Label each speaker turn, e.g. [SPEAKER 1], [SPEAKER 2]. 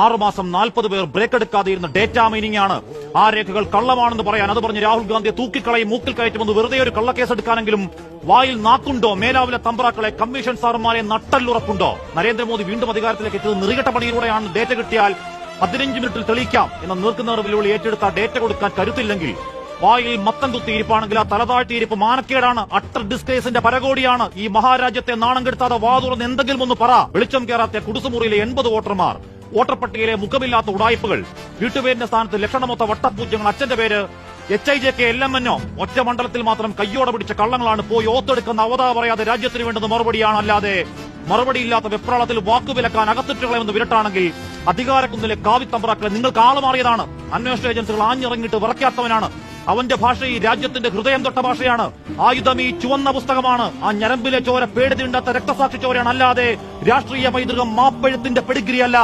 [SPEAKER 1] 6 മാസം 40 പേർ ബ്രേക്ക് എടുക്കാതെ ഇരുന്ന ഡേറ്റാ മൈനിംഗ് ആണ്. ആ രേഖകൾ കള്ളമാണെന്ന് പറയാൻ അത് പറഞ്ഞ് രാഹുൽ ഗാന്ധിയെ തൂക്കിക്കളയും മൂക്കിൽ കയറ്റുമെന്ന് വെറുതെ ഒരു കള്ളക്കേസ് എടുക്കാനെങ്കിലും വായിൽ നാക്കുണ്ടോ? മേലാവിലെ തമ്പ്രാക്കളെ, കമ്മീഷൻ സാറുമാരെ നട്ടല്ലുറപ്പുണ്ടോ? നരേന്ദ്രമോദി വീണ്ടും അധികാരത്തിലേക്ക് എത്തിയത് നെറുകെട്ട പണിയിലൂടെയാണ്. ഡേറ്റ കിട്ടിയാൽ 15 മിനിറ്റിൽ തെളിയിക്കാം എന്ന നീർക്കുന്നവർ വെല്ലുവിളി ഏറ്റെടുത്ത ഡേറ്റ കൊടുക്കാൻ കരുത്തില്ലെങ്കിൽ, വായിൽ മത്തം കുത്തിയിരിപ്പാണെങ്കിൽ ആ തലതാഴ്ത്തിയിരിപ്പ് മാനക്കേടാണ്. അട്ടർ ഡിസ്ഗ്രേസിന്റെ പരകോടിയാണ്. ഈ മഹാരാജ്യത്തെ നാണം കെടുത്താതെ വാ തുറന്ന് എന്തെങ്കിലും ഒന്ന് പറ. വെളിച്ചം കയറാത്ത കുടുസുമുറിയിലെ 80 വോട്ടർമാർ, വോട്ടർ മുഖമില്ലാത്ത ഉടായ്പകൾ, വീട്ടുപേരിന്റെ സ്ഥാനത്ത് ലക്ഷണമൊത്ത വട്ടപൂജ്യങ്ങൾ, അച്ഛന്റെ പേര് HIJK LMNO, ഒറ്റ മണ്ഡലത്തിൽ മാത്രം കയ്യോടെ പിടിച്ച കള്ളങ്ങളാണ്. പോയി ഓത്തെടുക്കുന്ന അവതാ പറയാതെ രാജ്യത്തിന് വേണ്ടുന്ന മറുപടിയാണ്. അല്ലാതെ മറുപടിയില്ലാത്ത വെപ്രാളത്തിൽ വാക്കുവിലക്കാൻ അകത്തിട്ടുകളയെന്ന് വിരട്ടാണെങ്കിൽ അധികാരക്കുന്നിലെ കാവിത്തമ്പ്രാക്കളെ നിങ്ങൾക്ക് ആളുമാറിയതാണ്. അന്വേഷണ ഏജൻസികൾ ആഞ്ഞിറങ്ങിയിട്ട് വിറയ്ക്കാത്തവനാണ്. അവന്റെ ഭാഷ ഈ രാജ്യത്തിന്റെ ഹൃദയം തൊട്ട ഭാഷയാണ്. ആയുധം ഈ ചുവന്ന പുസ്തകമാണ്. ആ ഞരമ്പിലെ ചോര പേടി തീണ്ടാത്ത രക്തസാക്ഷി ചോരയാണ്. അല്ലാതെ രാഷ്ട്രീയ പൈതൃകം മാപ്പെഴുത്തിന്റെ പെഡിഗ്രി അല്ല.